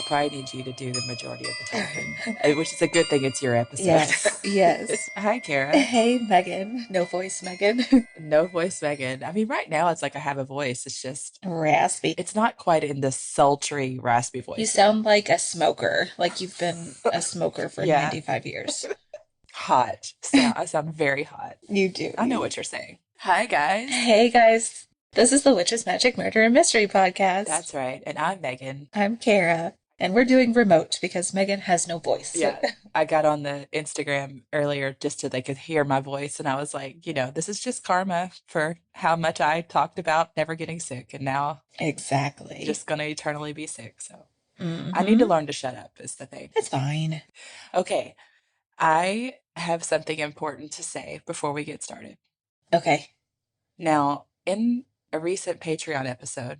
I'll probably need you to do the majority of the talking, which is a good thing it's your episode. Yes, yes. Hi, Kara. Hey, Megan. No voice, Megan. No voice, Megan. I mean, right now it's like I have a voice. It's just, Raspy. it's not quite in the sultry, raspy You voice yet. sound like a smoker, like you've been a smoker for Yeah, 95 years. hot. So I sound very hot. You do. I know what you're saying. Hi, guys. Hey, guys. This is the Witches, Magic, Murder, and Mystery That's podcast. right. And I'm Megan. I'm Kara, and we're doing remote because Megan has no voice. Yeah, I got on the Instagram earlier just so they could hear my voice. And I was like, this is just karma for how much I talked about never getting sick. And now I'm Exactly. just going to eternally be sick. So I need to Mm-hmm. learn to shut up, is the thing. It's fine. Okay, I have something important to say before we get started. Okay. Now, in a recent Patreon episode,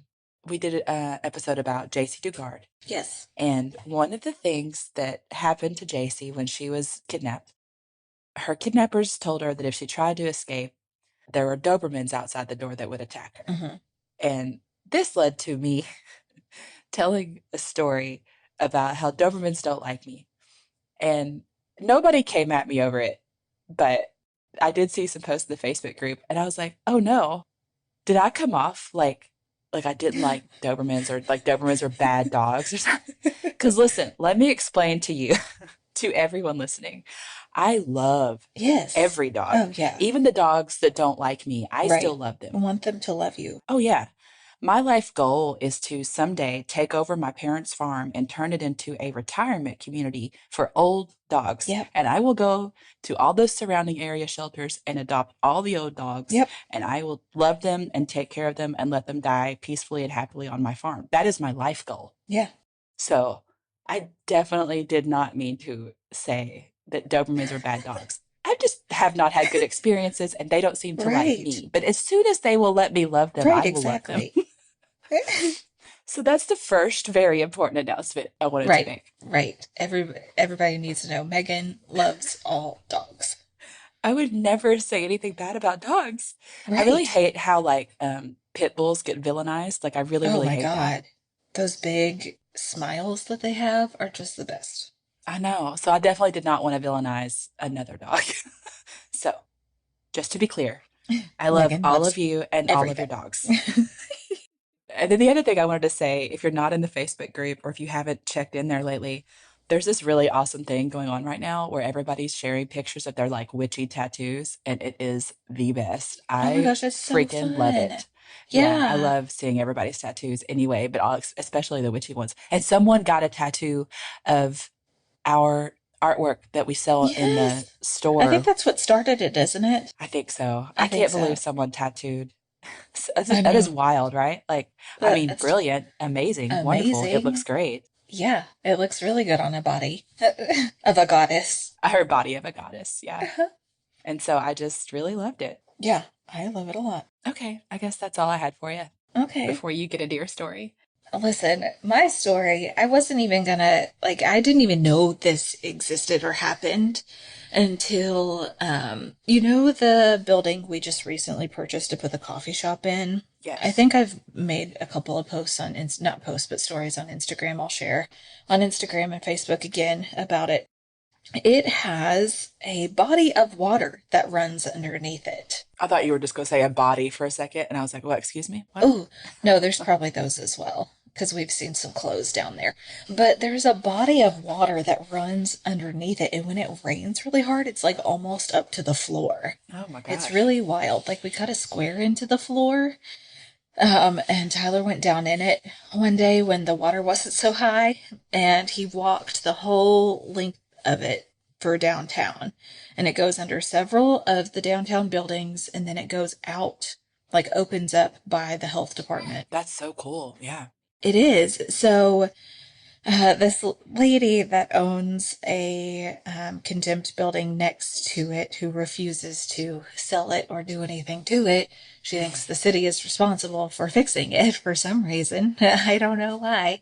we did an episode about JC Dugard. Yes. And one of the things that happened to JC when she was kidnapped, her kidnappers told her that if she tried to escape, there were Dobermans outside the door that would attack her. Mm-hmm. And this led to me telling a story about how Dobermans don't like me. And nobody came at me over it, but I did see some posts in the Facebook group, and I was like, oh no, did I come off like I didn't like Dobermans, or like Dobermans are bad dogs or something? Because listen, let me explain to you, to everyone listening, I love Yes. every dog. Oh, yeah. Even the dogs that don't like me, I still Right. love them. I want them to love you. Oh, yeah. My life goal is to someday take over my parents' farm and turn it into a retirement community for old dogs. Yep. And I will go to all those surrounding area shelters and adopt all the old dogs. Yep. And I will love them and take care of them and let them die peacefully and happily on my farm. That is my life goal. Yeah. So I definitely did not mean to say that Dobermans are bad dogs. I just have not had good experiences, and they don't seem to like Right. me. But as soon as they will let me love them, Right, I will love them. exactly. So that's the first very important announcement I wanted to Right. make. Right. Everybody needs to know Megan loves all dogs. I would never say anything bad about dogs. I Right. really hate how pit bulls get villainized. Like I really, Oh really my hate God. that. Those big smiles that they have are just the best. I know. So I definitely did not want to villainize another dog. So just to be clear, I love Megan all loves of you and all of your everything. dogs. And then the other thing I wanted to say, if you're not in the Facebook group or if you haven't checked in there lately, there's this really awesome thing going on right now where everybody's sharing pictures of their like witchy tattoos, and it is the best. Oh my I gosh, that's so freaking love fun. it. Yeah, I Yeah. love seeing everybody's tattoos anyway, but especially the witchy ones. And someone got a tattoo of our artwork that we sell in the Yes. I think store. that's what started it, isn't it? I think so. I I think can't believe so. someone tattooed. I That is mean, wild, right? Like, I mean, that's brilliant, amazing, wonderful. It looks amazing. great. Yeah, it looks really good on a body of a goddess. Her body of a goddess, yeah. Uh-huh. And so I just really loved it. Yeah, I love it a lot. Okay, I guess that's all I had for you Okay. before you get into your story. Listen, my story, I wasn't even gonna, I didn't even know this existed or happened until, the building we just recently purchased to put the coffee shop in. Yes. I think I've made a couple of posts on, not posts, but stories on Instagram. I'll share on Instagram and Facebook again about it. It has a body of water that runs underneath it. I thought you were just going to say a body for a second, and I was like, what, excuse me? What? Oh, no, there's probably those as well, because we've seen some clothes down there. But there's a body of water that runs underneath it, and when it rains really hard, it's like almost up to the floor. Oh my gosh. It's really wild. Like we cut a square into the floor, and Tyler went down in it one day when the water wasn't so high, and he walked the whole length of it for downtown. And it goes under several of the downtown buildings, and then it goes out, like opens up by the health department. That's so cool. Yeah. It is. So this lady that owns a condemned building next to it, who refuses to sell it or do anything to it, she thinks the city is responsible for fixing it for some reason. I don't know why.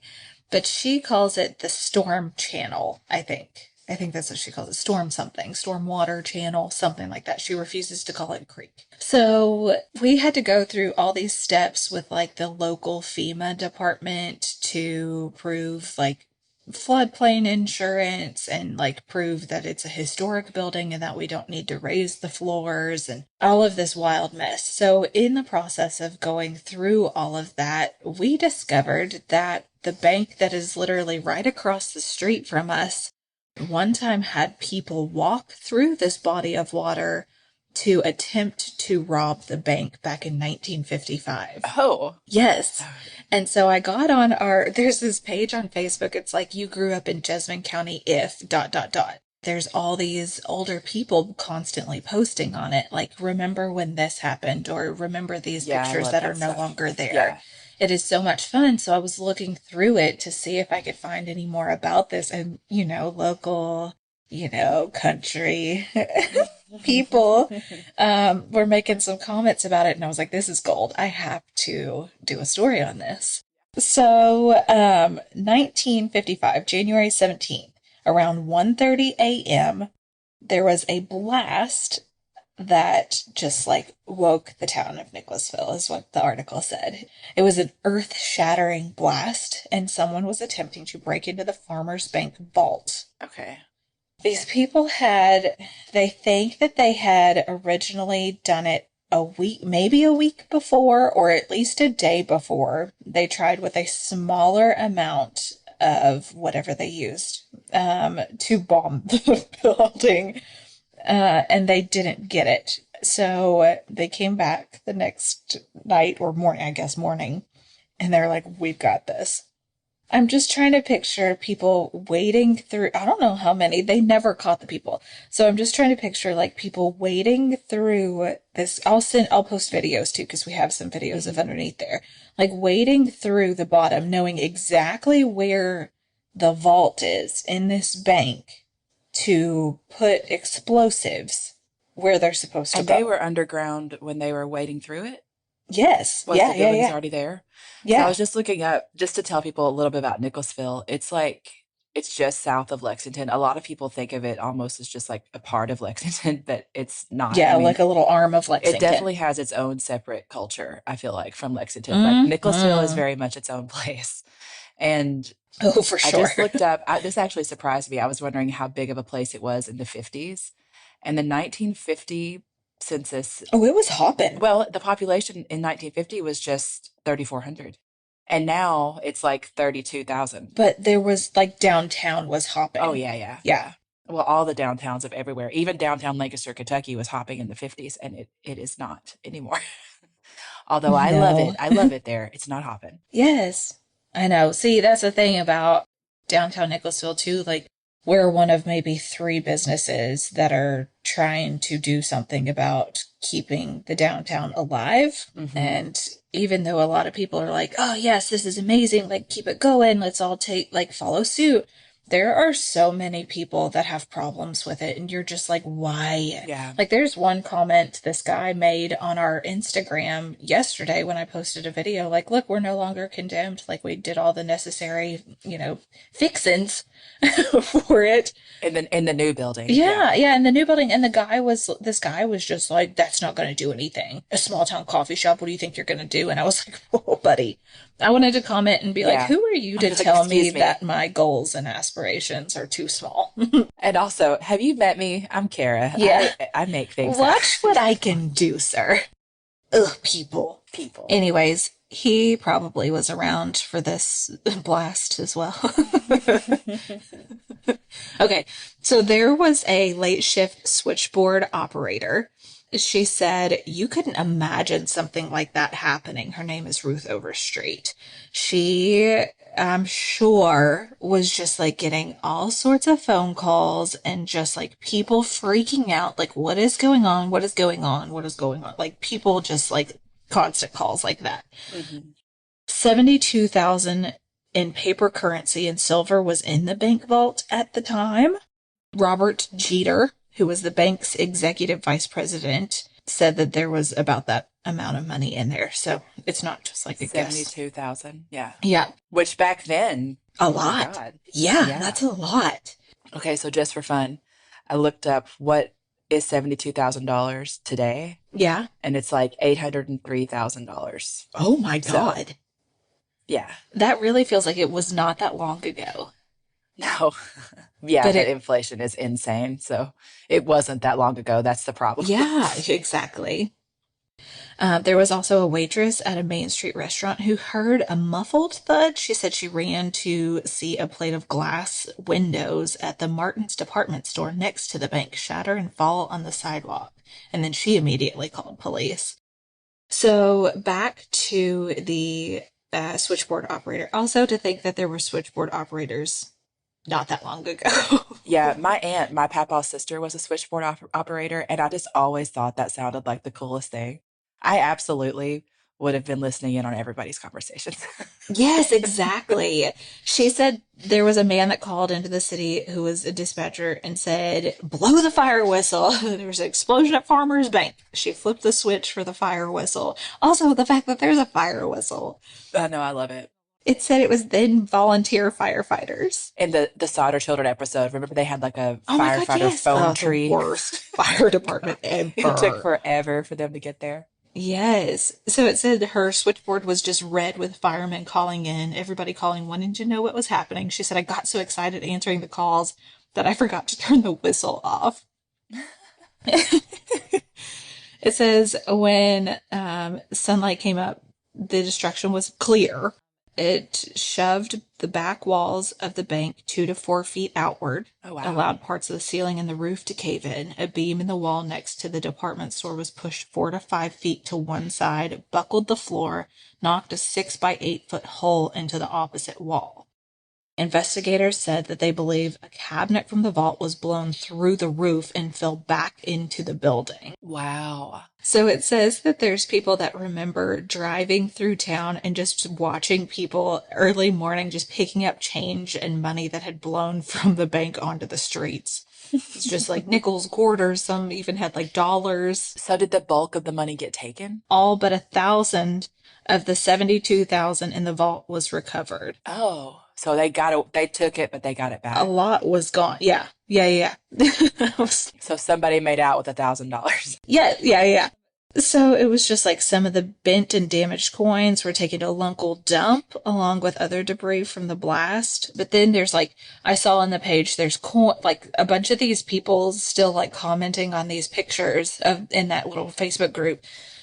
But she calls it the storm channel, I think. I think that's what she calls it. Storm something. Storm water channel, something like that. She refuses to call it creek. So we had to go through all these steps with like the local FEMA department to prove like floodplain insurance and like prove that it's a historic building and that we don't need to raise the floors and all of this wild mess. So, in the process of going through all of that, we discovered that the bank that is literally right across the street from us one time had people walk through this body of water to attempt to rob the bank back in 1955. Oh. Yes. And so I got on there's this page on Facebook. It's like, you grew up in Jessamine County if dot dot dot. There's all these older people constantly posting on it. Like, remember when this happened, or remember these Yeah, I pictures love that that are no stuff. longer there. Yeah. It is so much fun. So I was looking through it to see if I could find any more about this, and, local, country people were making some comments about it, and I was like, this is gold. I have to do a story on this. So, 1955, January 17th, around 1:30 a.m., there was a blast that just like woke the town of Nicholasville, is what the article said. It was an earth shattering blast, and someone was attempting to break into the Farmers Bank vault. Okay. These people they think that they had originally done it a week, maybe a week before, or at least a day before. They tried with a smaller amount of whatever they used to bomb the building, and they didn't get it. So they came back the next night or morning, I guess morning, and they're like, we've got this. I'm just trying to picture people wading through. I don't know how many. They never caught the people. So I'm just trying to picture like people wading through this. I'll post videos too, because we have some videos of underneath there. Like wading through the bottom, knowing exactly where the vault is in this bank to put explosives where they're supposed to And they go. were underground when they were wading through it? Yes. Was Yeah, the yeah, buildings yeah. already there? So I Yeah. was just looking up, just to tell people a little bit about Nicholasville. It's like, it's just south of Lexington. A lot of people think of it almost as just like a part of Lexington, but it's not. I Yeah, mean, like a little arm of it Lexington. definitely has its own separate culture, I feel like, from Lexington, but Nicholasville is Mm-hmm. very much its own place. And Oh, for I sure. just looked up, this actually surprised me. I was wondering how big of a place it was in the 50s. And the 1950 census, Oh, it was hopping. well, the population in 1950 was just 3,400. And now it's like 32,000. But there was like downtown was Oh, hopping. yeah, yeah, Yeah. yeah. Well, all the downtowns of everywhere, even downtown Lancaster, Kentucky was hopping in the 50s, and it is not anymore. Although I love it. No. I love it there. It's not hopping. Yes. I know. See, that's the thing about downtown Nicholasville too. Like, we're one of maybe three businesses that are trying to do something about keeping the downtown alive. Hmm. And even though a lot of people are like, oh, yes, this is amazing, like, keep it going, let's all follow suit. There are so many people that have problems with it, and you're just like, why? Yeah. Like, there's one comment this guy made on our Instagram yesterday when I posted a video, like, look, we're no longer condemned. Like, we did all the necessary, fixins for it. In the new building. Yeah. Yeah, yeah, in the new building. And this guy was just like, that's not going to do anything. A small town coffee shop, what do you think you're going to do? And I was like, whoa, buddy. I wanted to comment and be like, Yeah. who are you I to was like, tell me excuse me. that my goals and aspirations are too small? And also, have you met me? I'm Kara. Yeah. I make things happen. Watch what I can do, sir. Ugh, people. People. Anyways, he probably was around for this blast as well. Okay, so there was a late shift switchboard operator. She said you couldn't imagine something like that happening. Her name is Ruth Overstreet. She, I'm sure, was just like getting all sorts of phone calls and just like people freaking out, like, what is going on? What is going on? What is going on? Like, people just like constant calls like that. Hmm. 72,000 in paper currency and silver was in the bank vault at the time. Robert Jeter, who was the bank's executive vice president, said that there was about that amount of money in there. So it's not just like a guess. 72,000. Yeah. Yeah, Which back then, a oh my lot. God. Yeah, Yeah. that's a lot. Okay, so just for fun, I looked up what is $72,000 today, Yeah. and it's like $803,000. Oh my So, God. yeah. That really feels like it was not that long ago. No. Yeah, But but it, inflation is insane. So it wasn't that long ago. That's the problem. yeah, exactly. There was also a waitress at a Main Street restaurant who heard a muffled thud. She said she ran to see a plate of glass windows at the Martin's department store next to the bank shatter and fall on the sidewalk. And then she immediately called police. So back to the switchboard operator. Also, to think that there were switchboard operators not that long ago. Yeah, my aunt, my papa's sister, was a switchboard operator, and I just always thought that sounded like the coolest thing. I absolutely would have been listening in on everybody's conversations. Yes, exactly. She said there was a man that called into the city who was a dispatcher and said, blow the fire whistle. There was an explosion at Farmer's Bank. She flipped the switch for the fire whistle. Also, the fact that there's a fire whistle. I know, I love it. It said it was then volunteer firefighters. In the Solder Children episode, remember they had like a Oh my God, firefighter yes. phone Oh, the tree? worst fire department It took ever. forever for them to get there. Yes. So it said her switchboard was just red with firemen calling in, everybody calling, wanting to know what was happening. She said, I got so excited answering the calls that I forgot to turn the whistle off. It says when sunlight came up, the destruction was clear. It shoved the back walls of the bank 2 to 4 feet outward, Oh, wow. allowed parts of the ceiling and the roof to cave in. A beam in the wall next to the department store was pushed 4 to 5 feet to one side, buckled the floor, knocked a 6 by 8 foot hole into the opposite wall. Investigators said that they believe a cabinet from the vault was blown through the roof and fell back into the building. Wow. So it says that there's people that remember driving through town and just watching people early morning just picking up change and money that had blown from the bank onto the streets. It's just like nickels, quarters, some even had like dollars. So did the bulk of the money get taken? All but 1,000 of the 72,000 in the vault was recovered. Oh, so they got it, they took it, but they got it A back. lot was gone. Yeah. Yeah. So somebody made out with $1,000. Yeah. So it was just like some of the bent and damaged coins were taken to a local dump along with other debris from the blast. But then there's like, I saw on the page, there's like a bunch of these people still like commenting on these pictures of in that little Facebook group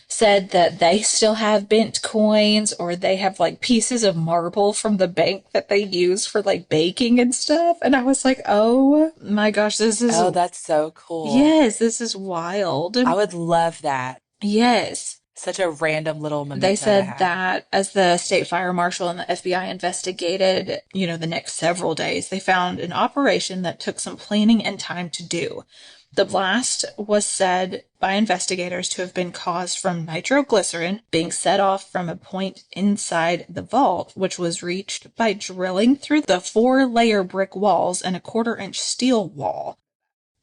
said that they still have bent coins or they have like pieces of marble from the bank that they use for like baking and stuff. And I was like, oh my gosh, this is, Oh, that's so cool. yes, this is wild. I would love that. Yes. Such a random little They memento to said have. that as the state fire marshal and the FBI investigated, the next several days, they found an operation that took some planning and time to do. The blast was said by investigators to have been caused from nitroglycerin being set off from a point inside the vault, which was reached by drilling through the 4-layer brick walls and a 1/4-inch steel wall.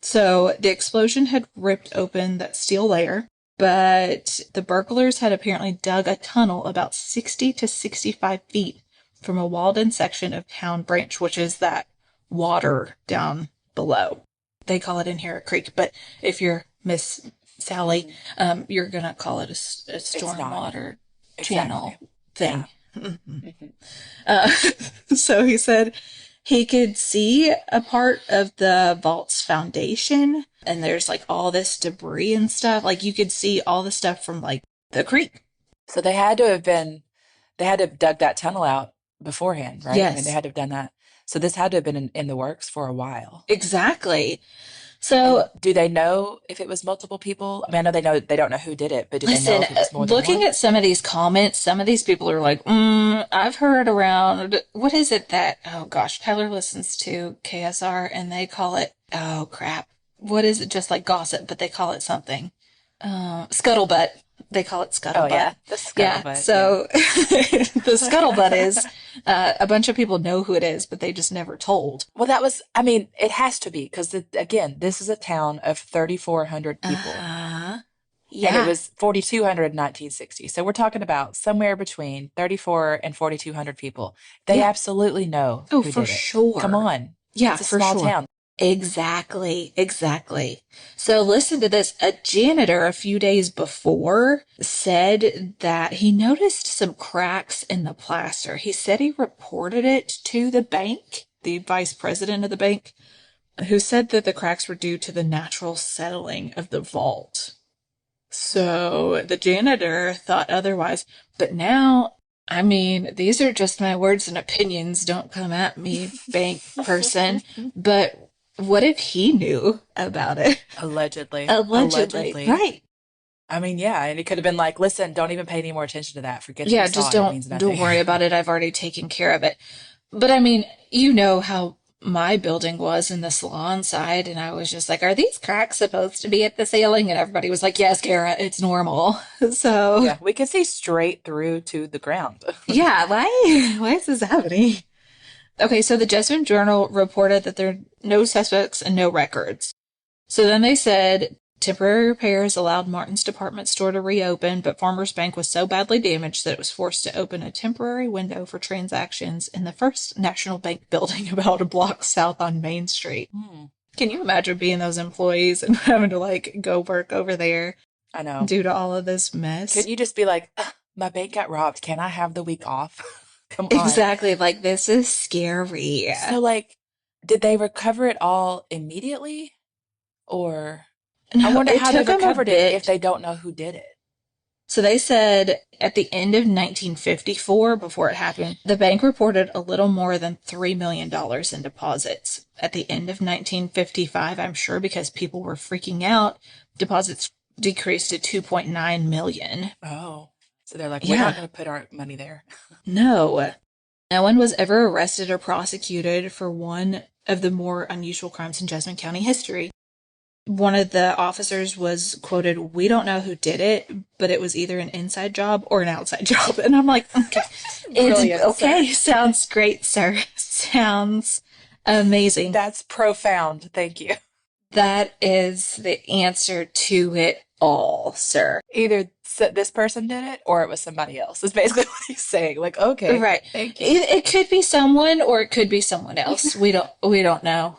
So the explosion had ripped open that steel layer, but the burglars had apparently dug a tunnel about 60 to 65 feet from a walled-in section of Town Branch, which is that water down below. They call it in here a creek, but if you're Miss Sally, you're going to call it a It's not. stormwater channel Exactly. thing. Yeah. Mhm. Uh, so he said he could see a part of the vault's foundation, and there's like all this debris and stuff. Like you could see all the stuff from like the creek. So they had to have been, they had to have dug that tunnel out beforehand, right? I mean, they Yes, had to have done that. So this had to have been in the works for a while. exactly. And So do they know if it was multiple people? I mean, I know they don't know who did it, but do they know listen, if it was more than looking one? at some of these comments, some of these people are like, I've heard around, what is it that, oh gosh, Tyler listens to KSR and they call it, oh crap. What is it? Just like gossip, but they call it something. Scuttlebutt. They call it Oh yeah, scuttlebutt. the Yeah. scuttlebutt. Yeah. So the scuttlebutt is a bunch of people know who it is, but they just never told. Well, that was, I mean, it has to be because again, this is a town of 3,400 people, Uh-huh. and it Yeah. was 4,200 in 1960. So we're talking about somewhere between 34 and 4,200 people. They Yeah. absolutely know Oh, who for did it. Come sure. on, Yeah, it's a for small sure. town. Exactly. So listen to this. A janitor a few days before said that he noticed some cracks in the plaster. He said he reported it to the bank the vice president of the bank, who said that the cracks were due to the natural settling of the vault. So the janitor thought otherwise. But now, I mean, these are just my words and opinions. Don't come at me, bank person. But what if he knew about it? Allegedly. Allegedly. Allegedly. Right. I mean, yeah, and it could have been like, listen, don't even pay any more attention to that. Forget that you Yeah, saw just it. It don't means don't nothing. worry about it. I've already taken care of it. But I mean, you know how my building was in the salon side, and I was just like, are these cracks supposed to be at the ceiling? And everybody was like, yes, Kara, it's normal. So, Yeah, we can see straight through to the ground. yeah, why is this happening? Okay, so the Jesuit Journal reported that there are no suspects and no records. So then they said temporary repairs allowed Martin's department store to reopen, but Farmers Bank was so badly damaged that it was forced to open a temporary window for transactions in the First National Bank building about a block south on Main Street. Hmm, Can you imagine being those employees and having to like go work over there I know. due to all of this mess? Couldn't you just be like, "Ugh, my bank got robbed. Can I have the week off? Come on." Exactly, like this is scary. So, like, did they recover it all immediately? Or I No, wonder it how they took them a recovered it if bit. they don't know who did it. So they said at the end of 1954, before it happened, the bank reported a little more than $3 million in deposits. At the end of 1955, I'm sure because people were freaking out, deposits decreased to 2.9 million. Oh, so they're like, we're not Yeah, going to put our money there. no. No one was ever arrested or prosecuted for one of the more unusual crimes in Jessamine County history. One of the officers was quoted, "We don't know who did it, but it was either an inside job or an outside job." And I'm like, okay, it's Brilliant, okay. sir. Sounds great, sir. Sounds amazing. That's profound. Thank you. That is the answer to it all, sir. Either this person did it or it was somebody else. Is basically what he's saying. Like, okay, Right. thank you. It could be someone or it could be someone else. We don't know.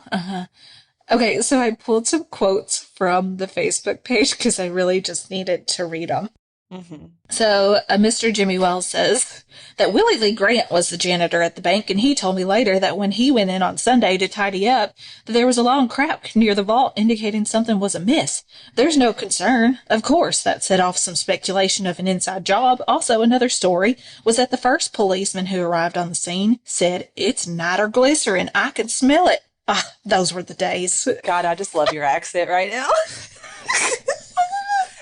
Okay, so I pulled some quotes from the Facebook page because I really just needed to read them. Hmm. So, Mr. Jimmy Wells says that Willie Lee Grant was the janitor at the bank, and he told me later that when he went in on Sunday to tidy up, that there was a long crack near the vault indicating something was amiss. There's no concern. Of course, that set off some speculation of an inside job. Also, another story was that the first policeman who arrived on the scene said, "It's nitroglycerin. I can smell it." Ah, those were the days. God, I just love your accent right now.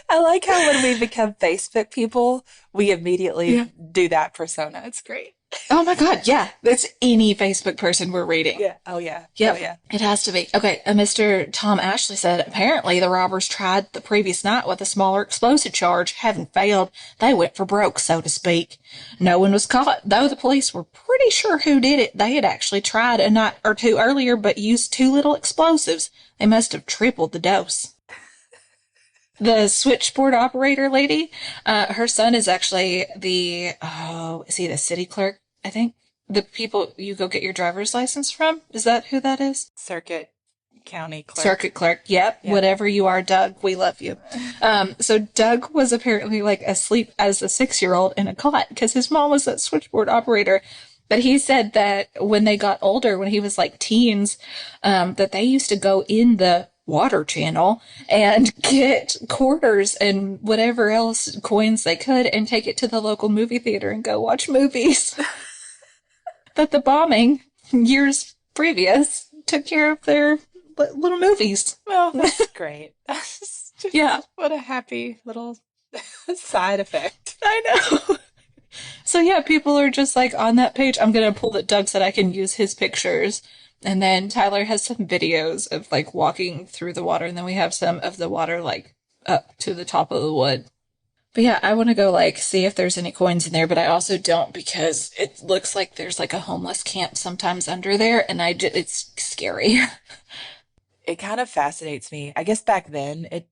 I like how when we become Facebook people, we immediately Yeah. do that persona. It's great. Oh my God, yeah. That's any Facebook person we're reading. Yeah. Oh, yeah. Oh, Yep, yeah. it has to be. Okay, Mr. Tom Ashley said apparently the robbers tried the previous night with a smaller explosive charge. Having failed, they went for broke, so to speak. No one was caught, though the police were pretty sure who did it. They had actually tried a night or two earlier, but used too little explosives. They must have tripled the dose. The switchboard operator lady, her son is actually is he the city clerk? I think. The people you go get your driver's license from? Is that who that is? Circuit County Clerk. Circuit clerk. Yep. Yeah. Whatever you are, Doug, we love you. So Doug was apparently like asleep as a 6-year-old in a cot because his mom was that switchboard operator. But he said that when they got older, when he was like teens, that they used to go in the water channel and get quarters and whatever else coins they could and take it to the local movie theater and go watch movies. That the bombing years previous took care of their little movies. Well, that's great. That's just, Yeah, what a happy little side effect. I know. So yeah, people are just like on that page. I'm gonna pull that Doug said I can use his pictures. And then Tyler has some videos of like walking through the water, and then we have some of the water like up to the top of the wood. But yeah, I want to go like see if there's any coins in there, but I also don't because it looks like there's like a homeless camp sometimes under there, and it's scary. It kind of fascinates me. I guess back then it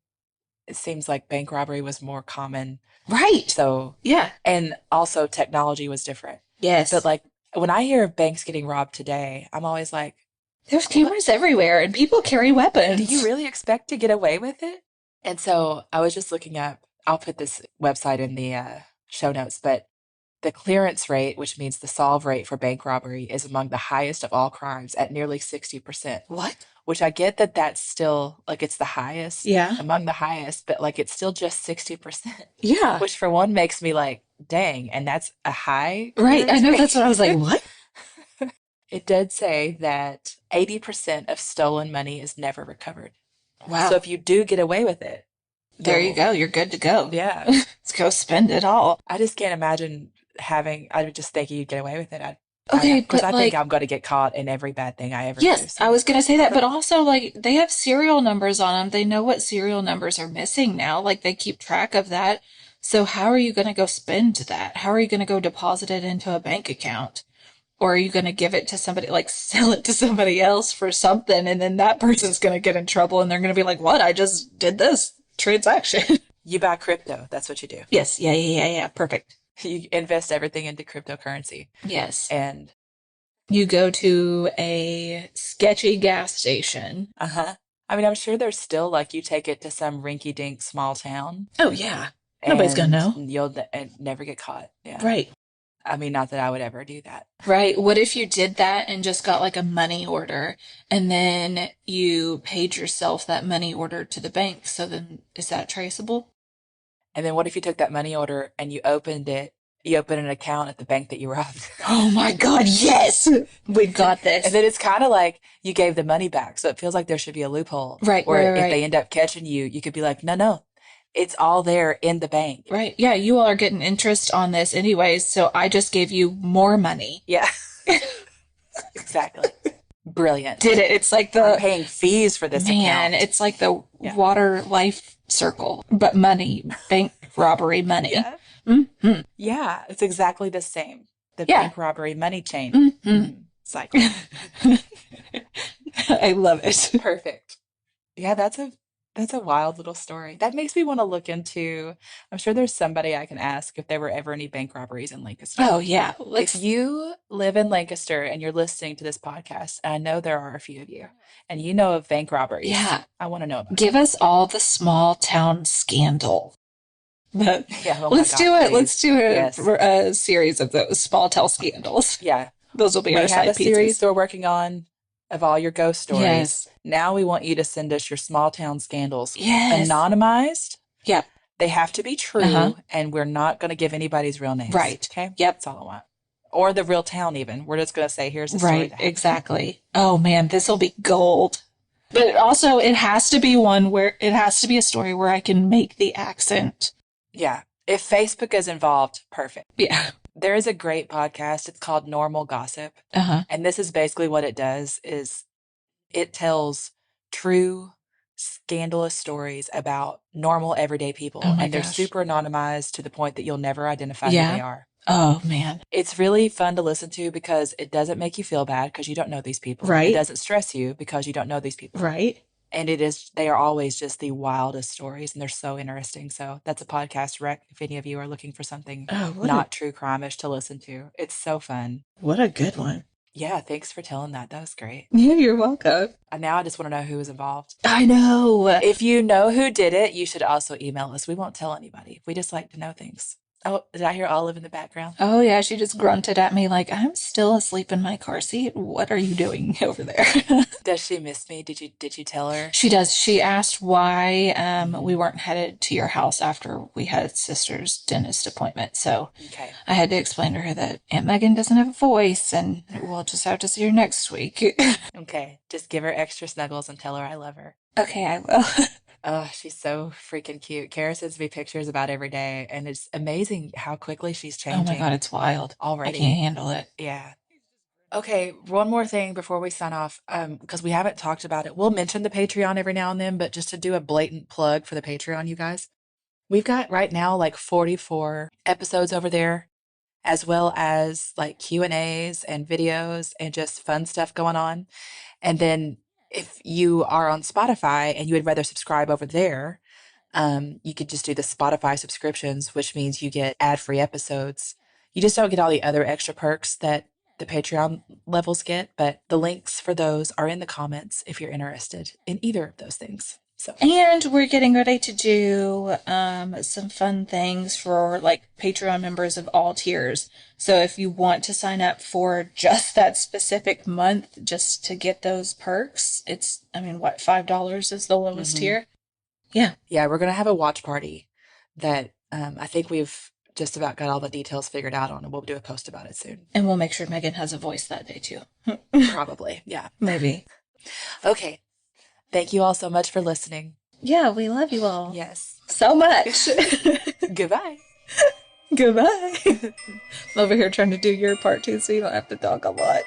seems like bank robbery was more common. Right. So, Yeah. and also technology was different. But Yes. like when I hear of banks getting robbed today, I'm always like, There's what? cameras everywhere, and people carry Do you weapons. really expect to get away with it? And so I was just looking up, I'll put this website in the show notes, but The clearance rate, which means the solve rate for bank robbery, is among the highest of all crimes at nearly 60%, What? which I get that that's still like it's the highest, Yeah. among the highest, but like it's still just 60%, Yeah. which for one makes me like, dang, and that's a high Right. I clearance know, rate. that's what I was like, what? It did say that 80% of stolen money is never recovered. So Wow. if you do get away with it, There you you'll, go. You're good to go. yeah. Let's go spend it all. I just can't imagine I would just think you'd get away with it. Okay, Of course, but I think like, I'm going to get caught in every bad thing I ever do. yes, I So, was gonna say that, but also like they have serial numbers on them. They know what serial numbers are missing now. Like they keep track of that. So how are you gonna go spend that? How are you gonna go deposit it into a bank account? Or are you gonna give it to somebody, like sell it to somebody else for something, and then that person's gonna get in trouble and they're gonna be like, what? I just did this transaction. you buy crypto. That's what you do. Yes, yeah. Perfect. You invest everything into cryptocurrency. Yes. And, You go to a sketchy gas station. uh-huh. I mean, I'm sure there's still like you take it to some rinky dink small town Oh, yeah. Nobody's gonna and know. never get caught. Yeah. Right. I mean, not that I would ever do that. Right. What if you did that and just got like a money order and then you paid yourself that money order to the bank? So then is that traceable? And then what if you took that money order and you open an account at the bank that you robbed? Oh my God, yes! We got And this. then it's kind of like you gave the money back. So it feels like there should be a loophole Right, where right, if they right. end up catching you, you could be like, no, it's all there in the bank. Right. Yeah, you all are getting interest on this anyways, so I just gave you more money. Yeah, exactly. Brilliant. Did it. It's like I'm the, paying fees for this man, account. it's like the Yeah. water life circle, but money, bank robbery money. Yeah. Mm-hmm. Yeah, it's exactly the same. The Yeah. bank robbery money chain Mm-hmm. cycle. I love it. Perfect. Yeah, that's a wild little story. That makes me want to look into. I'm sure there's somebody I can ask if there were ever any bank robberies in Lancaster. Oh, yeah. If Let's, you live in Lancaster and you're listening to this podcast, and I know there are a few of you, and you know of bank robberies, yeah. I want to know about Give us all the small town scandal. But it. Yeah, oh my let's God, do it. please. Let's do Yes. a series of those small town scandals. Yeah. Those will be We our have a side series pieces. we're working on of all your ghost stories. Yes. Now we want you to send us your small town scandals. Yes. Anonymized. Yep. They have to be Uh-huh. true, and we're not going to give anybody's real names. Right. Okay? Yep. That's all I want. Or the real town, even. We're just going to say, here's the story Right. that happened. Exactly. Oh man, this will be gold. But also, it has to be one where it has to be a story where I can make the accent. Yeah. If Facebook is involved, perfect. Yeah. There is a great podcast. It's called Normal Gossip. Uh-huh. And this is basically what it does is it tells true scandalous stories about normal everyday people. Oh my And they're gosh. super anonymized to the point that you'll never identify who Yeah. they are. Oh man. It's really fun to listen to because it doesn't make you feel bad because you don't know these people. It Right. doesn't stress you because you don't know these people. Right. And they are always just the wildest stories and they're so interesting. So that's a podcast rec if any of you are looking for something Oh, not true crime-ish to listen to. It's so fun. what a good one. Yeah, thanks for telling that. That was great. Yeah, you're welcome. And now I just want to know who was involved. I know. If you know who did it, you should also email us. We won't tell anybody. We just like to know things. Oh, did I hear Olive in the background? Oh yeah, she just grunted at me like, I'm still asleep in my car seat. What are you doing over there? Does she miss me? Did you tell her? She does. She asked why we weren't headed to your house after we had sister's dentist appointment. So Okay. I had to explain to her that Aunt Megan doesn't have a voice and we'll just have to see her next week. Okay. Just give her extra snuggles and tell her I love her. Okay, I will. Oh, she's so freaking cute. Kara sends me pictures about every day, and it's amazing how quickly she's Oh my changing God, it's wild. I already. can't handle it. Yeah. Okay, one more thing before we sign off, because we haven't talked about it. We'll mention the Patreon every now and then, but just to do a blatant plug for the Patreon, you guys, we've got right now like 44 episodes over there, as well as like Q&As and videos and just fun stuff going on. And then if you are on Spotify and you would rather subscribe over there, you could just do the Spotify subscriptions, which means you get ad-free episodes. You just don't get all the other extra perks that the Patreon levels get, but the links for those are in the comments if you're interested in either of those things. So, And we're getting ready to do some fun things for like Patreon members of all tiers. So if you want to sign up for just that specific month, just to get those perks, it's, I mean, what, $5 is the lowest mhm. tier? Yeah. Yeah, we're gonna have a watch party that I think we've just about got all the details figured out on, and we'll do a post about it soon. And we'll make sure Megan has a voice that day too. Probably, yeah. Maybe. Okay. Thank you all so much for listening. Yeah, we love you all Yes. so much. Goodbye. Goodbye. I'm over here trying to do your part too, so you don't have to talk a lot.